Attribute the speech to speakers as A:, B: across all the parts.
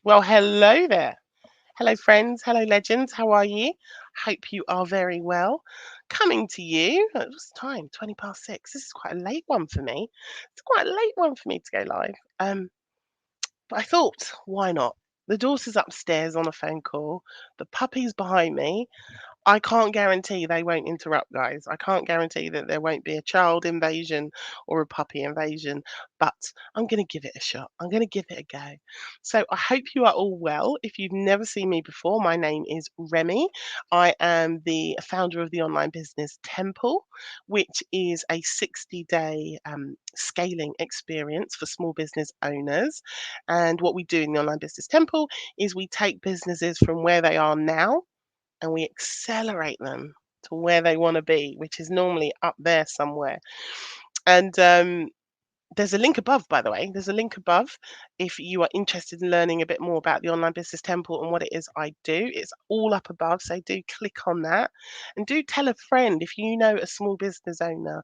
A: Well, hello there. Hello, friends. Hello, legends. How are you? Hope you are very well. Coming to you. What's the time? 20 past 6. This is quite a late one for me. It's quite a late one for me to go live. But I thought, why not? The daughter's upstairs on a phone call. The puppy's behind me. I can't guarantee they won't interrupt, guys. I can't guarantee that there won't be a child invasion or a puppy invasion, but I'm going to give it a shot. I'm going to give it a go. So I hope you are all well. If you've never seen me before, my name is Remy. I am the founder of the online business Temple, which is a 60-day scaling experience for small business owners. And what we do in the online business Temple is we take businesses from where they are now and we accelerate them to where they want to be, which is normally up there somewhere. And there's a link above, by the way. There's a link above if you are interested in learning a bit more about the Online Business Temple and what it is I do. It's all up above, so do click on that. And do tell a friend if you know a small business owner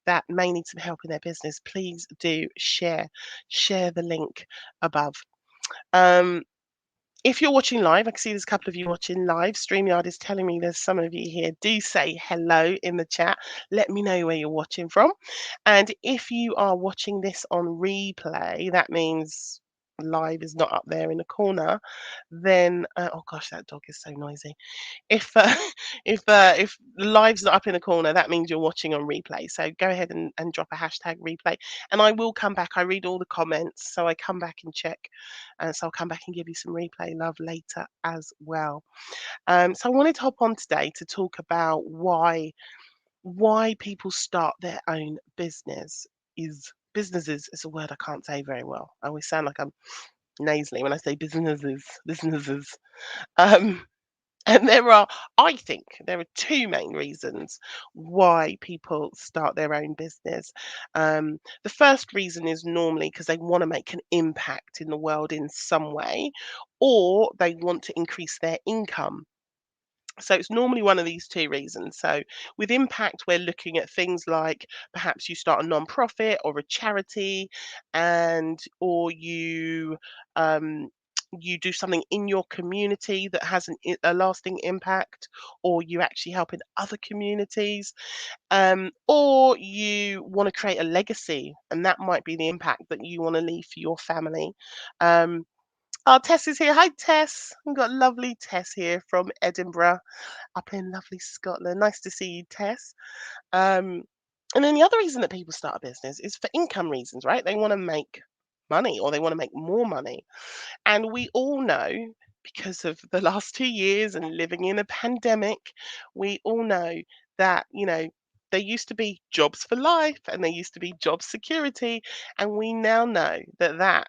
A: that may need some help in their business. Please do share the link above. Um, if you're watching live, I can see there's a couple of you watching live. StreamYard is telling me there's some of you here. Do say hello in the chat. Let me know where you're watching from. And if you are watching this on replay, that means live is not up there in the corner, then oh gosh, that dog is so noisy. If if live's not up in the corner, that means you're watching on replay. So go ahead and drop a hashtag replay, and I will come back. I read all the comments, so I come back and check, and so I'll come back and give you some replay love later as well. So I wanted to hop on today to talk about why people start their own business. Is businesses is a word I can't say very well. I always sound like I'm nasally when I say businesses. Um, and I think there are two main reasons why people start their own business. The first reason is normally because they want to make an impact in the world in some way, or they want to increase their income. So it's normally one of these two reasons. So with impact, we're looking at things like perhaps you start a non-profit or a charity, and or um, you do something in your community that has a lasting impact, or you actually help in other communities, or you want to create a legacy, and that might be the impact that you want to leave for your family. Um, oh, Tess is here. Hi, Tess. We've got lovely Tess here from Edinburgh up in lovely Scotland. Nice to see you, Tess. Um, and then the other reason that people start a business is for income reasons, right? They want to make money or they want to make more money. And we all know, because of the last 2 years and living in a pandemic, we all know that, there used to be jobs for life and there used to be job security. And we now know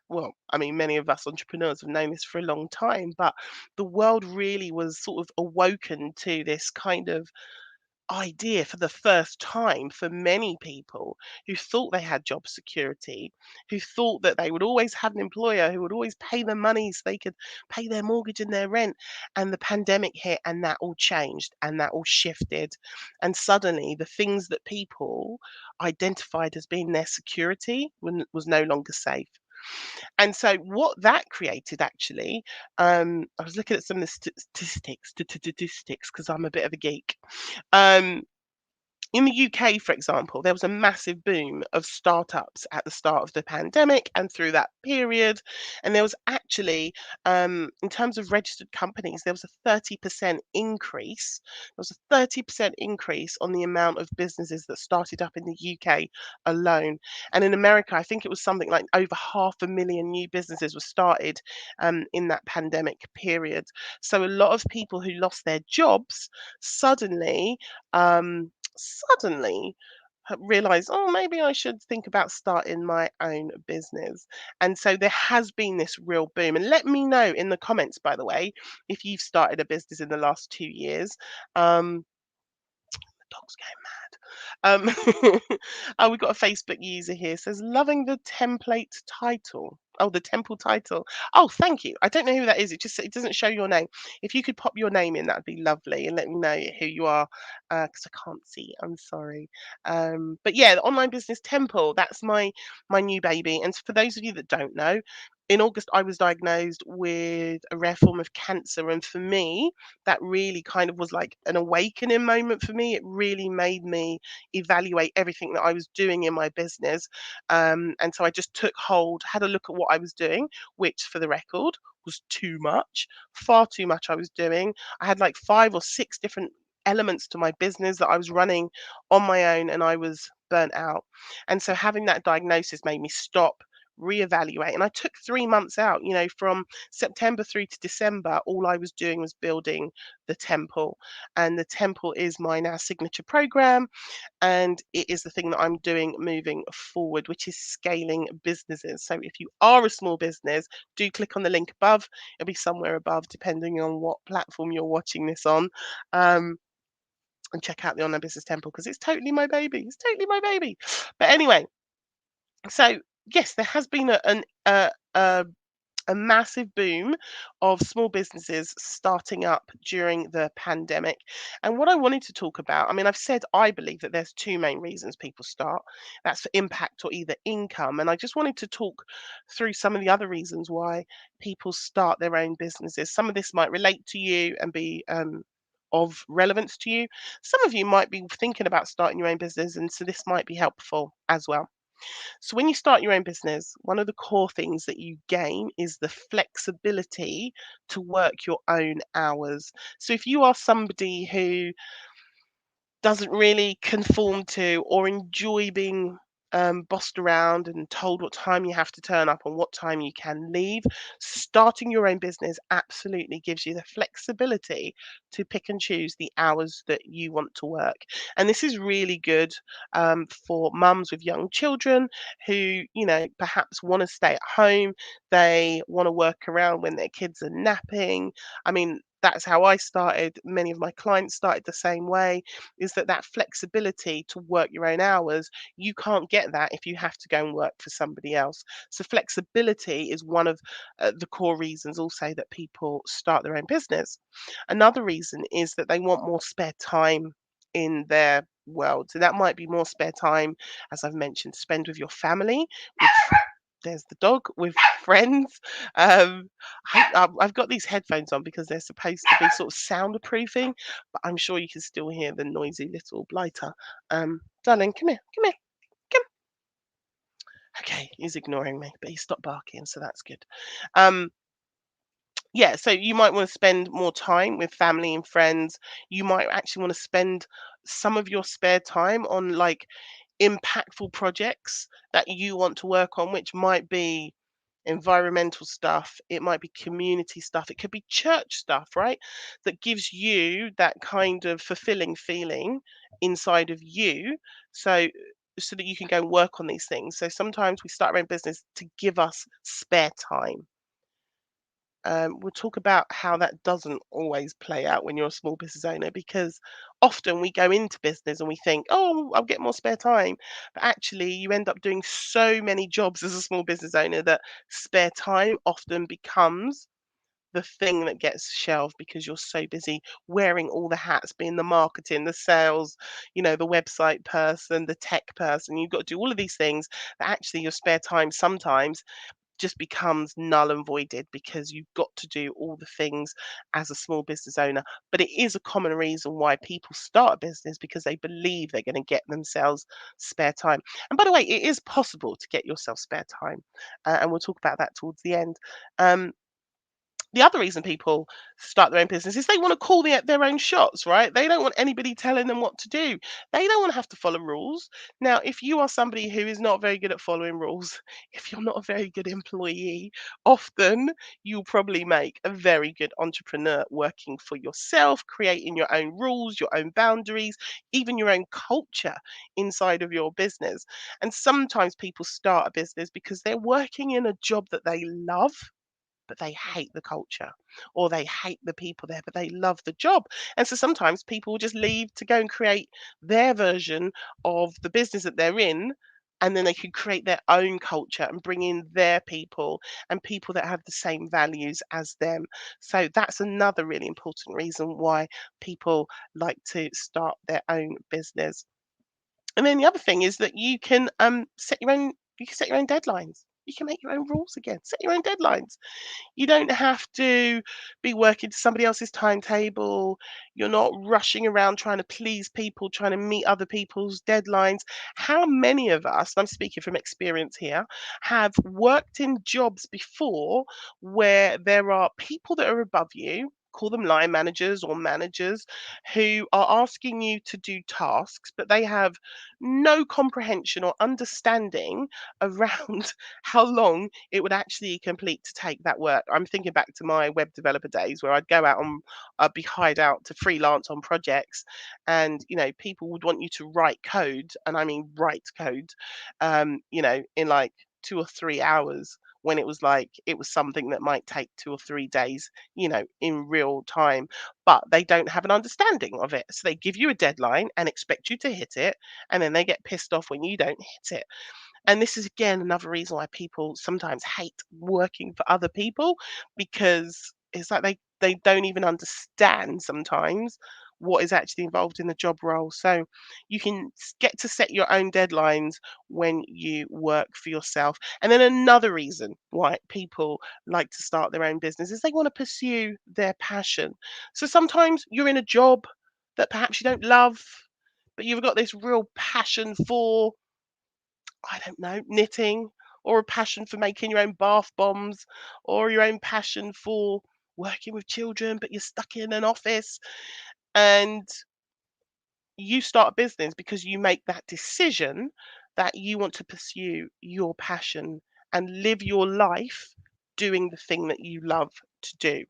A: well, I mean, many of us entrepreneurs have known this for a long time, but the world really was sort of awoken to this kind of idea for the first time for many people who thought they had job security, who thought that they would always have an employer who would always pay them money so they could pay their mortgage and their rent. And the pandemic hit, and that all changed and that all shifted. And suddenly, the things that people identified as being their security was no longer safe. And so what that created actually, I was looking at some of the statistics because I'm a bit of a geek. Um, in the UK, for example, there was a massive boom of startups at the start of the pandemic and through that period. And there was actually, in terms of registered companies, there was a 30% increase. There was a 30% increase on the amount of businesses that started up in the UK alone. And in America, I think it was something like over 500,000 new businesses were started in that pandemic period. So a lot of people who lost their jobs suddenly. Suddenly realize, oh, maybe I should think about starting my own business. And so there has been this real boom. And let me know in the comments, by the way, if you've started a business in the last 2 years. The dog's going mad. Oh, we've got a Facebook user here says, loving the template title. Oh, the temple title. Oh, thank you. I don't know who that is. It doesn't show your name. If you could pop your name in, that'd be lovely, and let me know who you are, because I can't see. I'm sorry. But yeah, the online business Temple. That's my new baby. And for those of you that don't know, in August, I was diagnosed with a rare form of cancer. And for me, that really kind of was like an awakening moment for me. It really made me evaluate everything that I was doing in my business. And so I just took hold, had a look at what I was doing, which for the record was too much, far too much I was doing. I had like 5 or 6 different elements to my business that I was running on my own, and I was burnt out. And so having that diagnosis made me stop, reevaluate. And I took 3 months out, from September through to December. All I was doing was building the temple. And the temple is my now signature program. And it is the thing that I'm doing moving forward, which is scaling businesses. So if you are a small business, do click on the link above. It'll be somewhere above, depending on what platform you're watching this on. Um, and check out the Online Business Temple because it's totally my baby. It's totally my baby. But anyway, so yes, there has been a massive boom of small businesses starting up during the pandemic. And what I wanted to talk about, I mean, I've said I believe that there's two main reasons people start. That's for impact or either income. And I just wanted to talk through some of the other reasons why people start their own businesses. Some of this might relate to you and be of relevance to you. Some of you might be thinking about starting your own business, and so this might be helpful as well. So, when you start your own business, one of the core things that you gain is the flexibility to work your own hours. So, if you are somebody who doesn't really conform to or enjoy being bossed around and told what time you have to turn up and what time you can leave, starting your own business absolutely gives you the flexibility to pick and choose the hours that you want to work. And this is really good for mums with young children who, perhaps want to stay at home. They want to work around when their kids are napping. I mean, that's how I started. Many of my clients started the same way, is that flexibility to work your own hours. You can't get that if you have to go and work for somebody else. So flexibility is one of the core reasons also that people start their own business. Another reason is that they want more spare time in their world. So that might be more spare time, as I've mentioned, to spend with your family, with there's the dog, with friends. I've got these headphones on because they're supposed to be sort of soundproofing, but I'm sure you can still hear the noisy little blighter. Darling, come here, come here, come. Okay, he's ignoring me, but he stopped barking, so that's good. Um, yeah, so you might want to spend more time with family and friends. You might actually want to spend some of your spare time on like impactful projects that you want to work on, which might be environmental stuff, it might be community stuff, it could be church stuff, right? That gives you that kind of fulfilling feeling inside of you. So so that you can go and work on these things. So sometimes we start our own business to give us spare time. We'll talk about how that doesn't always play out when you're a small business owner, because often we go into business and we think, oh, I'll get more spare time. But actually, you end up doing so many jobs as a small business owner that spare time often becomes the thing that gets shelved because you're so busy wearing all the hats, being the marketing, the sales, the website person, the tech person. You've got to do all of these things that actually your spare time sometimes just becomes null and voided because you've got to do all the things as a small business owner. But it is a common reason why people start a business, because they believe they're going to get themselves spare time. And by the way, it is possible to get yourself spare time. And we'll talk about that towards the end. Um, the other reason people start their own business is they want to call their own shots, right? They don't want anybody telling them what to do. They don't want to have to follow rules. Now, if you are somebody who is not very good at following rules, if you're not a very good employee, often you'll probably make a very good entrepreneur working for yourself, creating your own rules, your own boundaries, even your own culture inside of your business. And sometimes people start a business because they're working in a job that they love, but they hate the culture, or they hate the people there, but they love the job. And so sometimes people will just leave to go and create their version of the business that they're in. And then they can create their own culture and bring in their people and people that have the same values as them. So that's another really important reason why people like to start their own business. And then the other thing is that you can set your own deadlines. You can make your own rules again, set your own deadlines. You don't have to be working to somebody else's timetable. You're not rushing around trying to please people, trying to meet other people's deadlines. How many of us, and I'm speaking from experience here, have worked in jobs before where there are people that are above you? Call them line managers or managers who are asking you to do tasks, but they have no comprehension or understanding around how long it would actually complete to take that work. I'm thinking back to my web developer days where I'd go out on, I'd be hired out to freelance on projects, and people would want you to write code, and I mean write code, in like 2 or 3 hours. When it was like it was something that might take 2 or 3 days, in real time, but they don't have an understanding of it. So they give you a deadline and expect you to hit it, and then they get pissed off when you don't hit it. And this is again another reason why people sometimes hate working for other people, because it's like they don't even understand sometimes what is actually involved in the job role. So you can get to set your own deadlines when you work for yourself. And then another reason why people like to start their own business is they want to pursue their passion. So sometimes you're in a job that perhaps you don't love, but you've got this real passion for, I don't know, knitting, or a passion for making your own bath bombs, or your own passion for working with children, but you're stuck in an office, and you start a business because you make that decision that you want to pursue your passion and live your life doing the thing that you love to do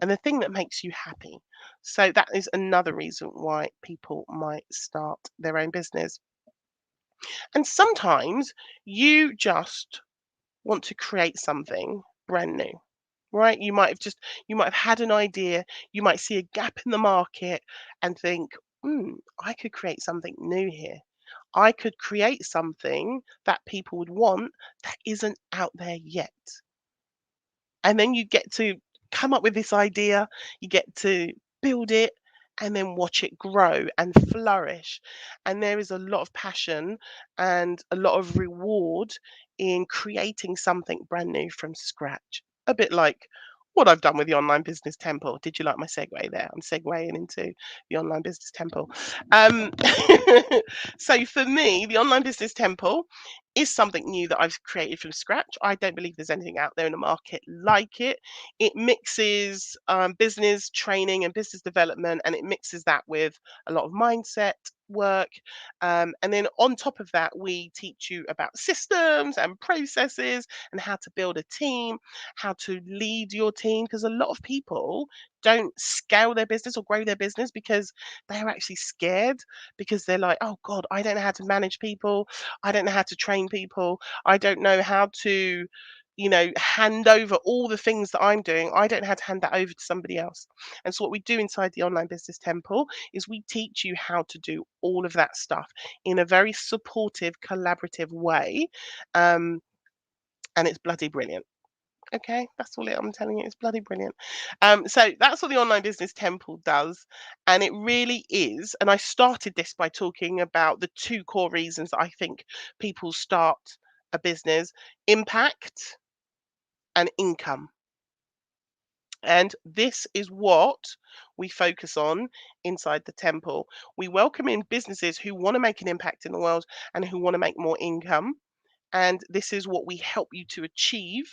A: and the thing that makes you happy. So that is another reason why people might start their own business. And sometimes you just want to create something brand new, right? You might have had an idea, you might see a gap in the market and think, I could create something new here. I could create something that people would want that isn't out there yet. And then you get to come up with this idea, you get to build it and then watch it grow and flourish. And there is a lot of passion and a lot of reward in creating something brand new from scratch. A bit like what I've done with the Online Business Temple. Did you like my segue there? I'm segueing into the Online Business Temple. Um, so for me, the Online Business Temple is something new that I've created from scratch. I don't believe there's anything out there in the market like it. It mixes business training and business development, and it mixes that with a lot of mindset work. And then on top of that, we teach you about systems and processes and how to build a team, how to lead your team, because a lot of people don't scale their business or grow their business because they're actually scared, because they're like, oh God, I don't know how to manage people. I don't know how to train people. I don't know how to, hand over all the things that I'm doing. I don't know how to hand that over to somebody else. And so, what we do inside the Online Business Temple is we teach you how to do all of that stuff in a very supportive, collaborative way. Um, and it's bloody brilliant. Okay, that's all I'm telling you. It's bloody brilliant. So that's what the Online Business Temple does, and it really is. And I started this by talking about the two core reasons that I think people start a business: impact and income. And this is what we focus on inside the temple. We welcome in businesses who want to make an impact in the world and who want to make more income. And this is what we help you to achieve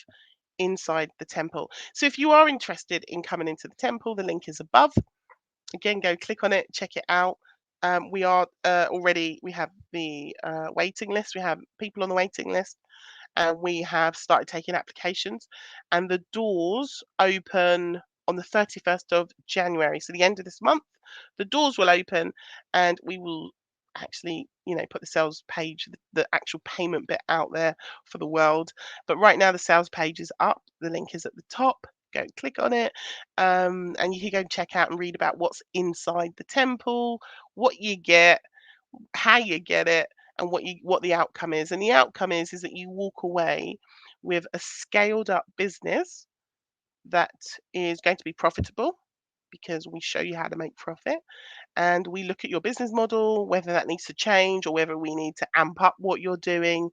A: inside the temple. So if you are interested in coming into the temple, the link is above. Again, go click on it, check it out. We are already, we have the waiting list. We have people on the waiting list, and we have started taking applications. And the doors open on the 31st of January. So the end of this month, the doors will open, and we will actually, put the sales page, the actual payment bit out there for the world. But right now, the sales page is up. The link is at the top. Go and click on it, and you can go and check out and read about what's inside the temple, what you get, how you get it, and what the outcome is. And the outcome is that you walk away with a scaled up business that is going to be profitable, because we show you how to make profit, and we look at your business model, whether that needs to change or whether we need to amp up what you're doing,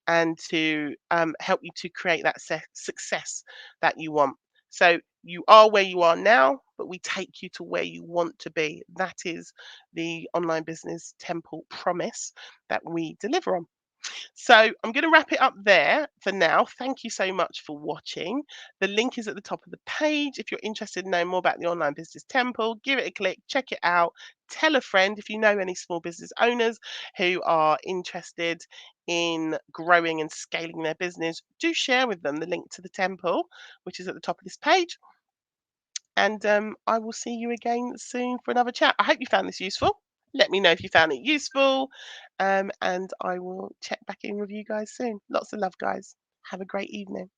A: and to help you to create that success that you want. So you are where you are now, but we take you to where you want to be. That is the online business temple promise that we deliver on. So I'm going to wrap it up there for now. Thank you so much for watching. The link is at the top of the page. If you're interested in knowing more about the Online Business Temple, give it a click, check it out, tell a friend. If you know any small business owners who are interested in growing and scaling their business, do share with them the link to the temple, which is at the top of this page. And I will see you again soon for another chat. I hope you found this useful. Let me know if you found it useful. And I will check back in with you guys soon. Lots of love, guys. Have a great evening.